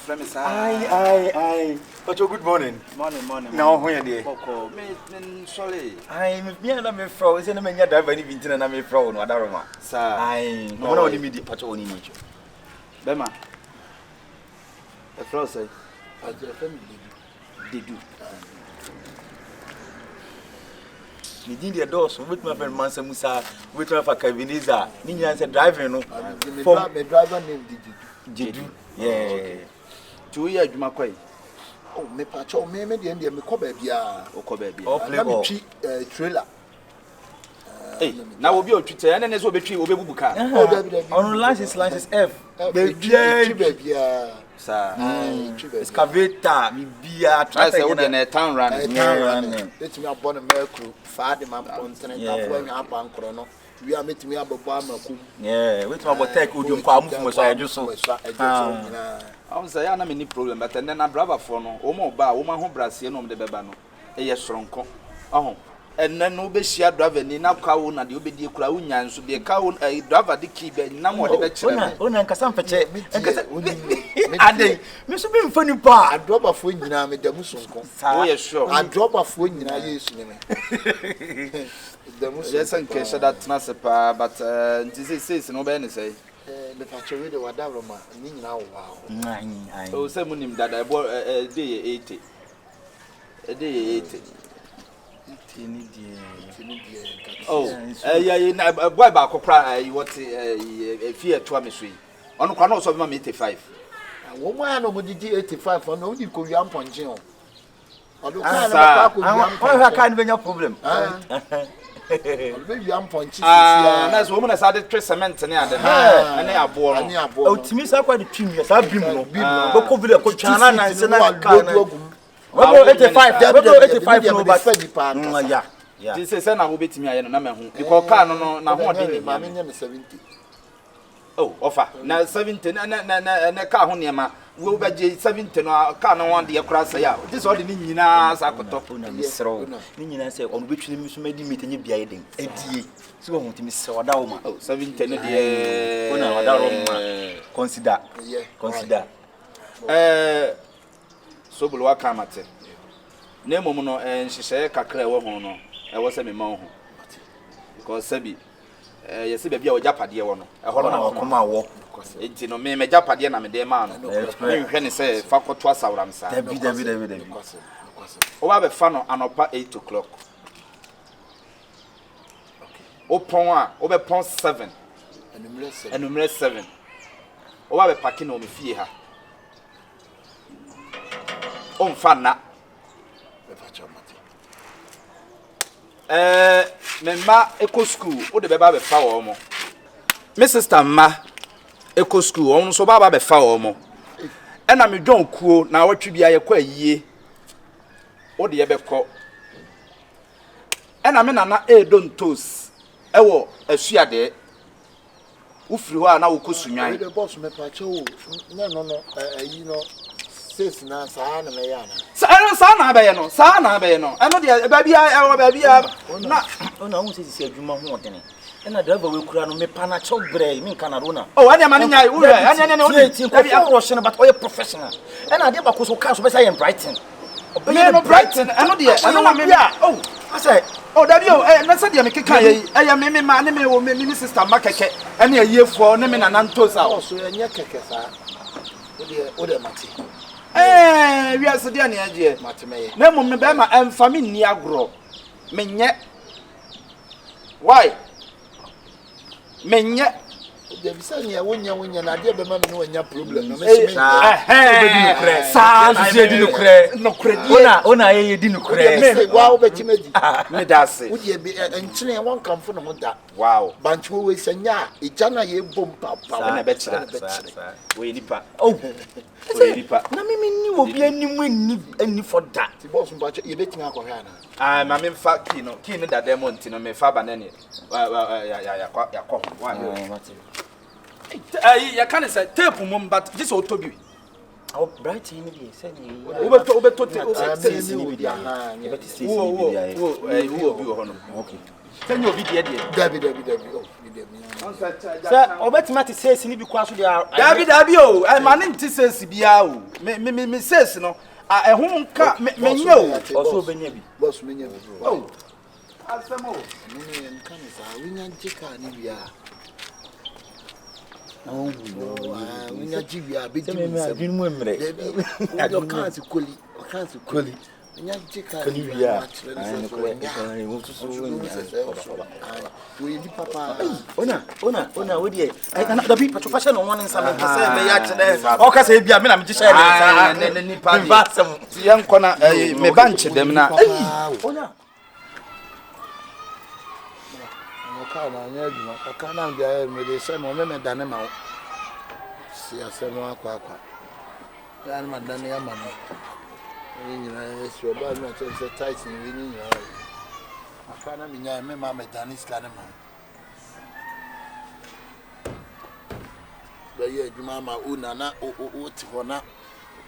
friend is Aye. But good morning. Morning. Now, when you Boko, sorry. I'm being a man from is in a man that I've been to an from Wadaroma. Sir, I know immediate patrol in each. Bema. The floor say, I just did do. Me did the doors with my friend Mansa Musa, with my Akabenezer. Nina said driving for the driver named Jidu. Yeah. 2 years, you might. Oh, me patrol, me, the India, me cobe bia, O Kobe. Oh, play trailer. Hey, now we'll be on Twitter and then there's will be tree, will be Buka. On license F. Baby, excavator, me be a traffic in a town running. Let me up on a mercury, Fadim on Senate, when up on Chrono. We are meeting me up a bomb. Yeah, which one will take you come from so I just so. I was saying, I'm any problem, but then I drive a phone, Omo Bar, woman who Brazil on the Bebano. Yes, strong. Oh, and then no be share driving in our cow, and you'll be the crown, and so be a cow, a driver the key, but no more the better. Una Cassam Pache, and they Mr. Bim funny pa. I drop a phone in a Musun. Oh, yes, sure. I drop a phone in a use me. Yes, and case that's not a pa, but this is no benefit say. The factory with whatever, now. Wow. Oh, someone him that I bought a day 80. A day 80. Oh, yeah, boy back cry. What a fear to me sweet. On Quanos of my 85. Woman, nobody 85 for no, you could jump on Jim. I can't be your problem. That's woman has added 3 cement and they are born. Oh, to me, so quite the 2 years. I've been over the Cochana and I 85, no, but yeah. This is an will be to me. I know because Cano, now what did it 70. Oh, offer now 17 and a car on will be 17 or Cano one the across. This all the Ninas I could talk on this road. Nina said, on which you made me to be hiding. So, want to miss Wadama. Oh, 17 consider. So, below Kamate. Nemono and she said, Kakre, I was a memo. Because Sebi, yes, baby, or Japadi one. A whole come out walk. It's no me, Japadi and I'm a dear man. You can say, Fako twas our answer. David. Oh, I have a fan on upper 8 o'clock. Oh, Pon, over Pon 7. And numerous 7. Oh, I have a packing on me fear. Oh, Fana. Memma eco school, o de beba be fa wo mo. Me sister ma eco school, on so baba be fa wo mo. E na me don kuo na watwe bia ye kwa yie. O de ye be ko. E na me nana e don toast. E wo asuade. Wo firi ho a na wo kosunwan. The boss me pa che wo. No, you know. Na sa na me yana sa na be no eno de ba bia na ona hu se adwuma ho odene ena driver we kura no me pa na chew bre me kana ro na oh anya mane nya wo anya ne o ro shene but o professional ena de ba ko so ka so be say Brighton me no Brighton eno de eno na me oh I say oh daddy oh na say de me keka ye me ma ne me wo me sister makeke ena yefo ne me na nantosa oh so enya keke sa o de mati we are so dear near Matimay. No, Mum, Bama, and family near grow. Menye. Why? Menye. The Visania, when you're an idea, the man know your problem. No credit. Ona, you didn't credit. Wow, but you made it. Would you be and Chile won't come from that? Wow. Bunch who is a ya, a jana ye boom papa, and I bet you. We nip. Oh, na mimi ni obi anim ani for that. The boss but you letting her Koreana. I'm in fact, kino that demon, Tino, me fabanani. You can't say tape mum, but this ought to be. Oh, bright in the say okay. Send you video David. Sir, obetimati says ni because they are David o, I man nti says bia o. Me says no. Ehun nka me nya o. Also benya bi. Boss me nya bi. Oh. Asem o. Me nka ni sa we nya jika ni bia. Oh, we nya ji bia be ji me adwin mu emre. David. You can't koli. Nya jika ni bia. We di papa. Ona we dey. Na bi pato fashion no one nsam me say me ya kire. O ka say bia me na me ji share ne ni pa bi. Ti yan kona me banche dem na. Ona. Na nya adwuma aka na bia me dey say mo me dane ma wo. Si asem akwa. Ya na dane ya ma no. Ni na so ba na say tight ni ni ni. Aka na me nya me ma me dane ska na ma. Ba ye adwuma ma una na o ti ho na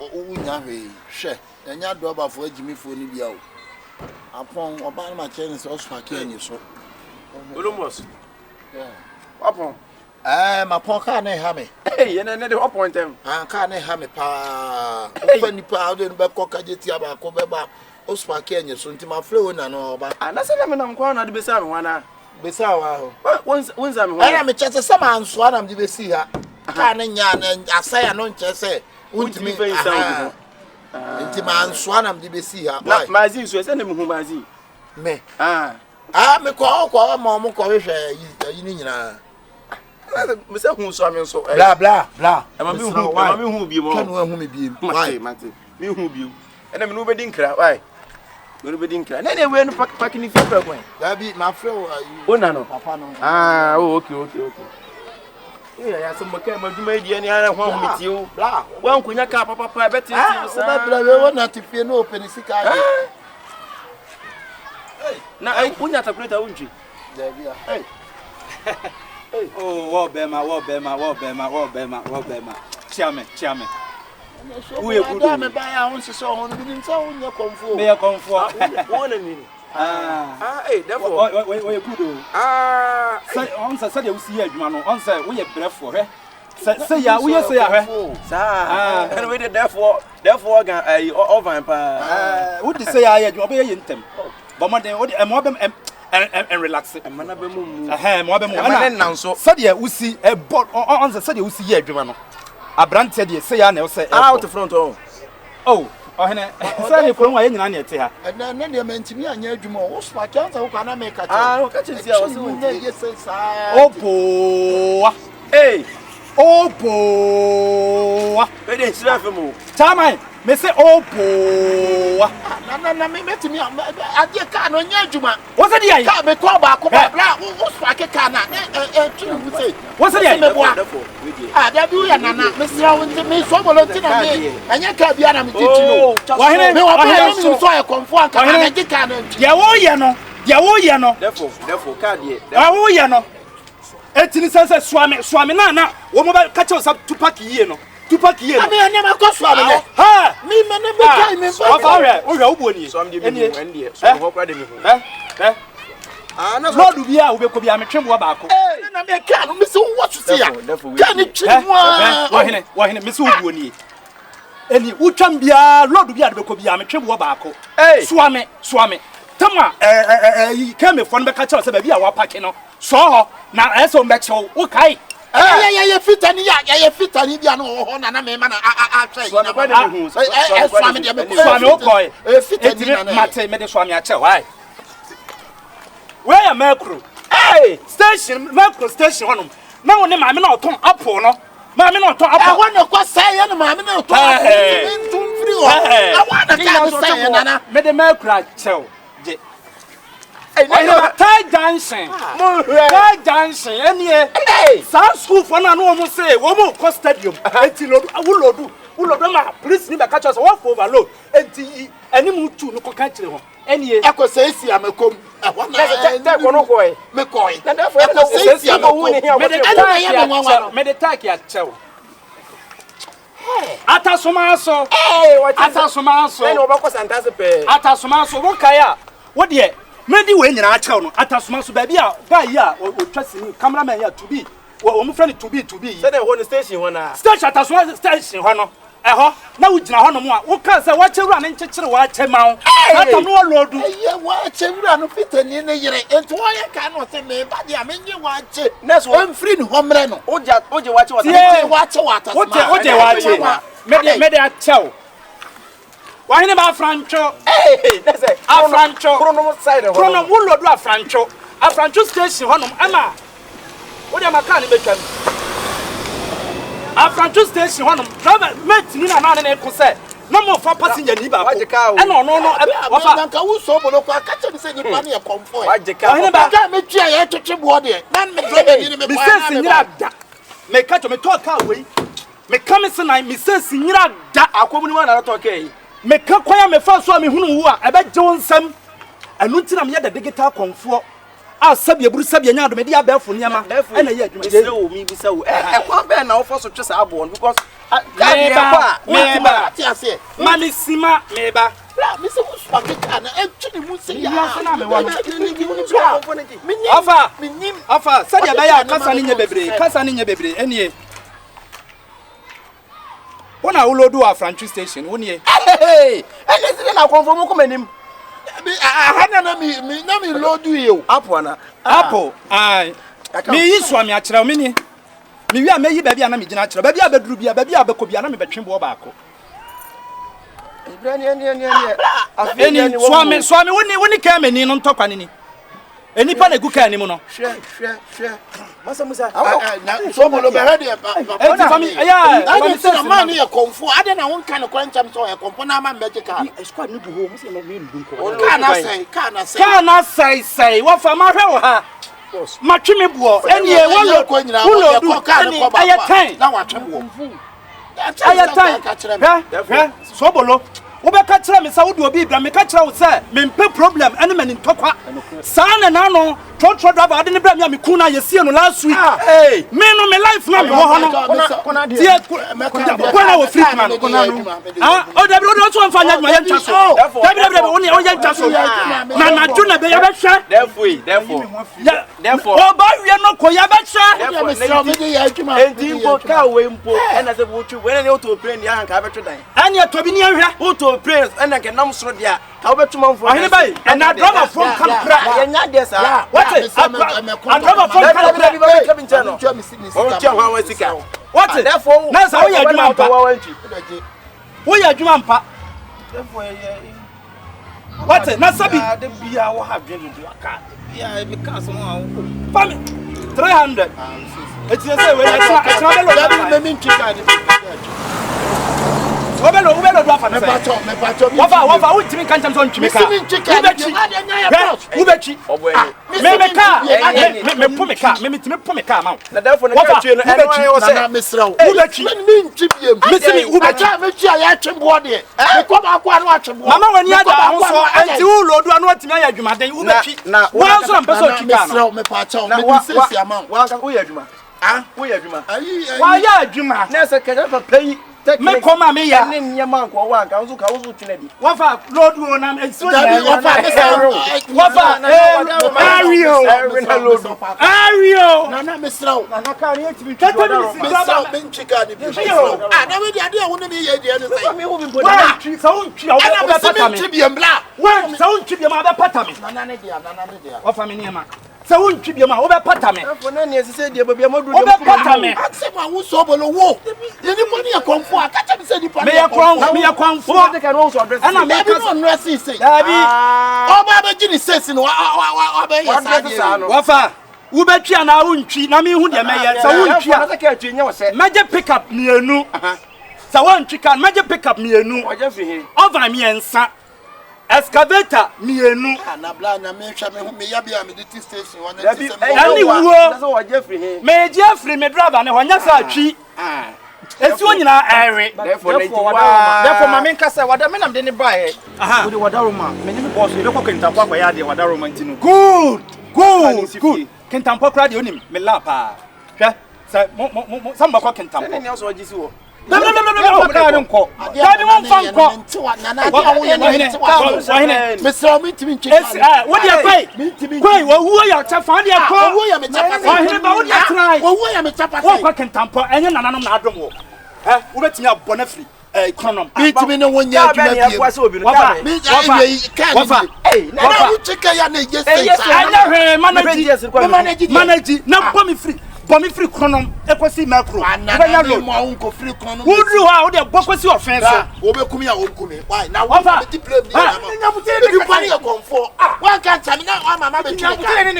o nya hwe hwe nya do ba fo agimifo ni bia o. Apon oba na ma chen so so aka anyi so. Olumos. Yeah. Upon. My pon ka na ha me. Hey, you know the point them. Ka na ha me pa. O ni pa o de be ko ka jeti aba ko be ba. O spa ke enye so ntima flow na no ba. Na se na me nam kwa na de besa me wana. Besa wa ho. Wonza me Ana me chese se ma anso ana me besi ha. Ka na nya na asaya no nche se. Untimi fe nsa o. Ntima anso ana me besi ha. Na mazi so se na me hu mazi. Me. Me ko mo ko hwe yi ni nyina. Me se hu so me so. Bla. E ma me hu bi mo. Kan wo hu me bi. Why, Mate? Me hu bi. E na me no be din kra. Why? Me no be din kra. Na we no pack ni fi pra kwan. Da bi ma frɛ wo. Ona no. Papa no. Okay. Ya so mo ka ma duma di ni ara ho mi ti o. Bla. Wan kunya ka papa beti ti So da bla we wona ti fie no open sika age. Na ai kunya takuleta unji. Da bi Hey. Oh, wo bema. Chairman. We good. Da me ba ya won se so won bi nta won ye Komfo. Me Komfo. Wona ni. Therefore. We good o. Say on say dey usi adwuma no. On say we ye brefo he. Say ya we say ya he. Sa. And we dey therefore gan over pa. Wo dey say ya adwuma be ye ntem. But mo dey mo be and relax it. Amana be mu. Mo be mu. Amana nanso. Say dey usi e board on say dey usi ye adwuma no. Abrante dey say ya na say out front oh. Oh, ohene. Say ni ko nwa ye nyina na ete ha. Na dey mentimi anya adwuma wo so akanza wo kana make acha. No ka chisi a wo se wo ye say sa. Opo. Hey. Opo. We dey sira fe mo. Tamai, me say opo. Na me metimi ade ka no nya adwuma. Wo say dey ka me to ba ko ba bla wo so akeka na tunu wo say. Wo say dey me boa. Da bi wo ya nana me sira wo me so bolo ntina me anya ka bia na me titino. Wa hene me wa ba me so ya Komfo anka na me dika na. Dia wo ye no. Therefore card here. Wo ye no. Etini sense swame na wo mo ba ka che sa Tupac yie no. Ami anya ma ko swame ne. Ha! Me me kai me so. Wa fa hwe wo bu oni. So am de me hu ende. So ho kwa de me hu. Na Lord bia wo be ko bia me twembo ba ko. Na me ka no me so what to see ya. Ka ni twembo. Wa hene me so bu oni. Eni utwam bia Lord bia de be ko bia me twembo ba ko. Swame. Tama keme fon be ka che se ba bia wa park no. So ho na eso mbe che wo kai. Ya fitani bia no ho na me ma na try. So am kwa de me hu. Swame de me. Swame o koi. Fitani na. Mate me de swame a che why? Where ya macro? Hey, station macro station honum. Na woni ma me na oton apple no. Ma me na oton apple. I want to go say ya no ma me na oton apple. Tun free o. I want to come say na. Me de macro che. Tie dancing. Tie dancing. Any some school for na no mo say wo mo ko stadium. Enti lodu ma police ni be catch us one for overload. Enti eni mu tu no ko ka kire ho. Any e ko say si amekom. E ho na te ko no koi. Me koi. Na therefore e ko say si amekom. Me de take ya chew. Atasomaso. Atasomaso. Then obako santase pe. Atasomaso wo kaya. Wo de medi we nyina akyɛw no atasomaso ba bi a guy ya otwa sini cameraman ya to be wo mo friend to be Say the whole station wana. station atasomaso station hɔ no ɛhɔ na wo gyina hɔ no mo a wo ka sɛ wa kyewura ne nkyekere wa kyɛ ma wo atam no lodu ɛyɛ wa kyewura no fitani ne yere ento wa yɛ ka no sɛ me ba de a menye wa kyɛ Next one. free no homre no Oje wache wata. Yeah. wa kyɛ wa ta wote wa kyɛ mede akyɛw wa hene ba francho That's it. afrancho Chrono side. krono wo lodu afrancho station hɔ no ama wo de maka ne betwam afrancho station hɔ no driver mate ni na ne ko sɛ no mo fa passenger ni ba ko ɛna ɔno no wafa nka wo so bolo ko aka kyɛ se nipa ne yɛ Komfo ɔhene ba ka me tua yɛ twetwe bo de nan me driver ni me mi sense nyira da me ka to me talk car wei me ka me senai me sense nyira da Akomu ni wana talk eh. me ka kwaya me fa so a me hunu wo a ebe je wonsam anu ntina me yɛ digital Komfo a sabia buru sabia nya do me dia bɛfo niama ɛna yɛ adwuma Say o mi bisa o. Kwa be na wo for so twese abon because meba ti ase malisima meba me se wo so akeka na etwene mu se ya na me wa no me afa nim afa sadia ba ya kasa ne nya bebre enie wona wo lodu a franchise station wonie ene se na Komfo mu komanim. ahana na mi lodu you Apo na. apple ai me yi so me akyerɛ me ni me wi a me yi ba bia na me gina akyerɛ ba bia beduru bia ba bia bekɔ bia na me betwe bo baako eni so me woni ka me ni no ntɔkwa ni enipa na gu ka ni mu no Hwɛ. Masa musa. na so bolo be ready enti fami ya I say na man here Komfo ade na won kan ko ncham so e Komfo na man beje ka squad ni bu ho mo se no me ndu ka na say wa fa ma hwɛ wo ha ma twe me buo eni e wo do ka ni aye tan na wa twe bo aye tan hwɛ so bolo wo be ka kyerɛ me sa wo do obi bra me ka kyerɛ wo sɛ me mpe problem ene me ntɔkwa saa na na no Trotro driver ade ne bra me me kuna ye sie no last week me no me life na me ho ho no tie kuna wo free man o da bi o so mfa nya ye ntwa so da bi wo ne o ye ntwa so na ju na be ye be hwɛ therefore o ba wie no ko ye be hwɛ Enti mpo ka we mpo ena se bo twi we na o to plane ya nka be twi dan. anya to bi ne hwɛ O to plane ena ke nam soro dia ka we betuma mfo. ahene bai na driver from Kampra Ya nya de sa. what is and driver from Kampra what is Therefore na sa wo ye adwuma mpa wo ye adwuma mpa what is na sabi de bia wo ha dwen do aka bia be ka so no fami 300 eti say we extra me min twika ni obelo do afa na say me pato wafa wo timi kan cham so ntwimi ka ubechi me ka me pu me ka me timi pu me ka ma na therefore na ka twie no eno ayo na say mesraw ubechi min twibiem me simi ubechi me tua ya twebo de me ko ba ko anu atwebo mama wani ada ho so anti wo lodu anu atimi aya adwumaden ubechi wan so ampeso twika no me pato me di sesi ama wa ka wo ya adwuma wo ya adwuma wa ya adwuma na se ka fa payi me koma me ya ne nyama nko wa nka wo ka wo twene di wafa lodu na enso wafa Ario na mesraw na ka ri etimi mesraw ben twika ni bi na we di ade a wo ne ye die ne say me wo bi bo wa twi sa won twi a wo be pata me twibiem bla wa sa won twi bi ma be pata me na ne dia wafa me niema sa won twi bi ma wo be pata me fo na ne se dia babia modu wo be pata me akse ma wo so bolo wo ye ni mo ni e Komfo aka cha me se di pa me ya kwanfo de ka no so address ana me ka no no si sei dabi o ba be gini sesi no wa be ye sa wafa wo be twi ana wo ntwi na me hu de me ye sa won twi na ka twi nya wo se meje pick up mienu sa won twi kan meje pick up mienu oje fi he over me ensa excavator mienu na bla na me hwa me hu me ya bia me di station one na ti se ani wuo na so oje fi he me je free me driver ne honya sa twi esi onyina ere therefore mama nka say wada me nam de ne ba he aha wo de wada roma me ni me boss e be ko kenta kwa ya de wada roma ntino good kentampo kra de onim me la pa hwe sa mo samba ko kentampo ne so oji si wo Chronom. Meet me no one yet. Manage, now bomb free chronom, equasi macro. Free chronom. Who drew out the box of offense? Overcoming. Why now? What about the play? You money a Komfo. One can't tell me now. I'm a mamma.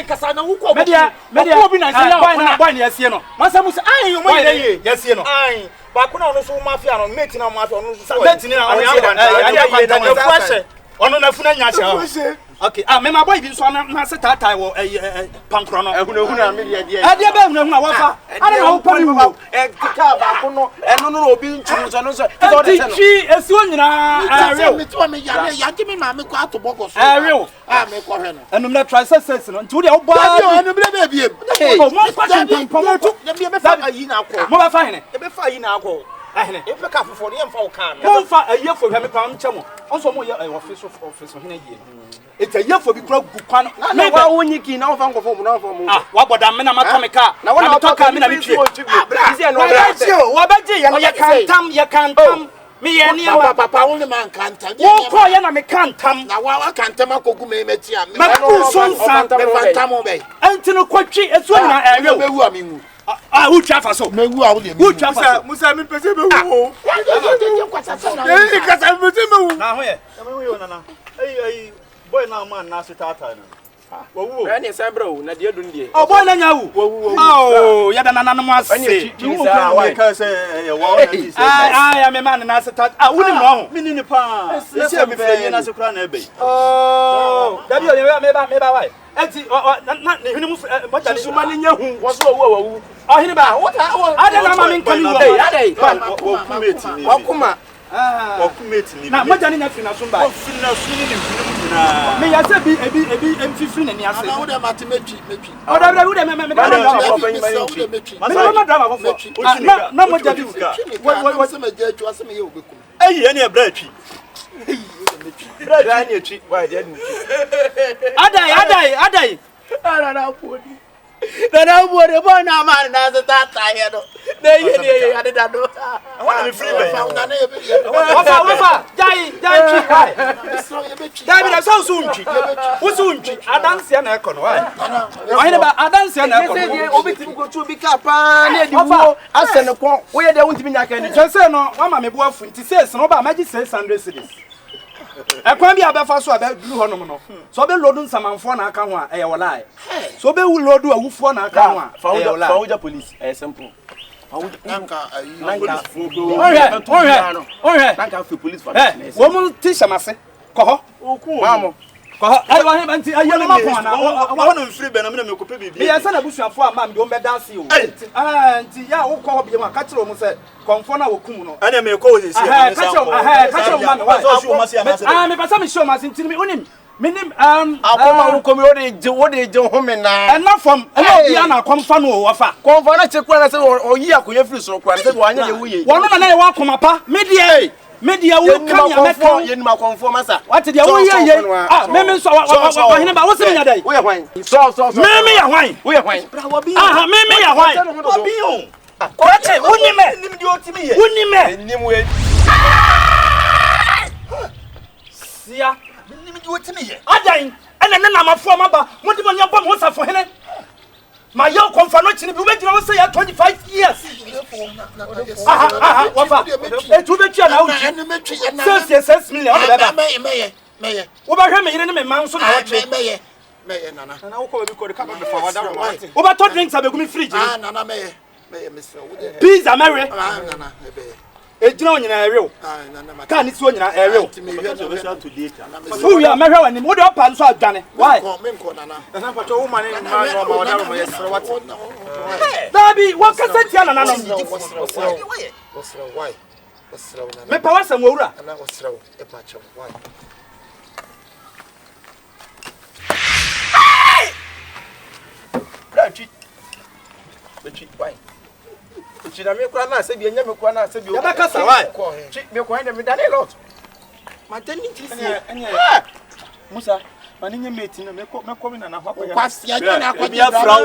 Cassano who called Media. Yes, you know. Masamus, I you money. Yes, you know. But I also mafia on making a mafia on okay, me my boy bin so na se tata wo pankro no ehunu ade ba ehunu na wafa ade na wo pani wo ka ba ko no eno no obi ntunu so no so ti esi onyina real me to me ya gi me ma me ko atoboko so real me ko hwe no enu na try success no nti wo de wo ba enu bre ba biem mo ko tin pom to dem be fa ayi na akọ mo ba fa hene e be fa ayi na akọ ahene e fe ka fofo ne mfa wo kan mo fa ayi fo hwe me pa nchemo onso mo ye office hene ye it's a year for the crowd. Never only key now from what about me? Now, when I talk, I mean, you can't come. Me and Papa only man can't tell you. I can't come. Now, I can't tell my cocoa me. Until Quachi, it's one I know. Ah, who chaff so? Who chaff Musa? Boy now man na sitata na wo na ne san bro na de dun oh boy na nya wo oh ya da na no ase you ka say wo ya me man na sitata woni no ho mini ni pa ese me fe na se kura na ebe oh da bi o me ba why enti na ne huni mu mo ta su ma ni nya hu wo so wo oh hini ba ade na ma me kan wo ade wo kumeti ni wo kuma ni na mo jani na fi na so ba fi na su ni na me ya se bi emfifiri na ni ase na wo de matemetri o da bra wo de me na mo jadi wo se me ja atwa se me ye obekum eyi ene e bra atwi bra ni atwi wa de ni adai na podi na bore bo na man na se tata he do na ye ade da do wa me free be wafa jai chi David so sunchi wo sunchi adanse na ekono why why ba adanse na ekono se obitim go tu bi ka pa na edi wo asene ko wo ye de wontimi nya ka ni se no wa ma me bo afu nti se no ba maji 600 cedis ekwan bi abefa so abeduru honom no so be lodu nsamanfo na aka ho a eye wolai so be wu lodu awufo na aka ho a eye wolai fawuja police simple nanka nanka police for wo mu ti shamase ko ho mamo ko ai wa he banti ayi no makon na wo no mfiri be na me ko pe bibi me yesa na busuafo a mam de o be dance o nti ya wo ko bi ma ka kire o mu se Komfo na wo kum no ana me ko ze sia ka kire mam wa me pasa me show ma sin tini me onim minim akoma wo komi wo de je ho me na na fam na obi ana Komfo no wo fa Komfo na chekura na se oyi akonya firi soro kura se wo anya ye wo ye wono na ye wa akoma pa media wo kan ya meka ye nima Komfo masa what dia wo ye me so wa hene ba wo se nya dai wo ye hwan so me ya hwan wo ye hwan bra wo bi me ya hwan wo bi o koche unime ndi otimi ye unime nimwe sia ndi otimi ye adan ene na mafo maba modi mo nyamba mo safo hene ma yo Komfo no chini bi we gina wo say 25 years wafa etu be twa na uchi 6 million o beba meye wo ba hwe me yire ne me man so na wo twe meye nana wo ko bi ko de ka be fa wada wo ba to drinks abegu mi fridge nana meye Mr. Pizza Mary nana ejina onyina erew ka ni si onyina erew so ya mehwe wani mo de opa nso adwane why menko nana na kwacho wo mane ma no ma wada mo yesro what dabi wo kasati ana nana why me pa wasa nwura na wosra e pa che why Bechi why China me kwa na se bi enya me kwa na se bi. Ya ba kasa why? Chi me kwa na me dane lot. Ma tani ntisi. Musa, ma ninye mate na me ko me na na hwa kwa. Kwasi anya na akwa bia fra wo.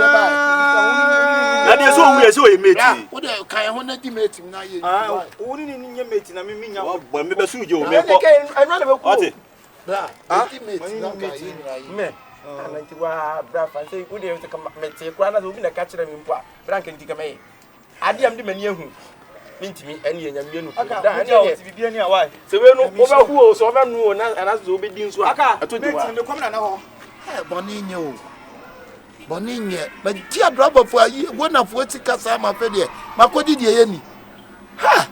Na de so wu ye so ye mate. Wo de kan ho na di mate na ye. Ah, wo ni ninye mate na me nya. Bo me be su je o me ko. Anu na me ko. Ati. Bra, di mate na ka yi na yi. Me. Ananti wa bra fa say wo de ka mate kwa na so bi na ka kire me mpo a. Bra nka nti ka me. Ade am de mani ehu. Mintimi eni enya mienu. Da anya ti bibia ni a why? Se we no wo ba hu o so ba nu o na ana so be di nso a. Atoji wa. Me kom na na ho. Boni nye o. Boni nye. Ba ti adroba fo ayi, wo na fo ti kasa ma fe de. Ma ko di de ye ni. Ha!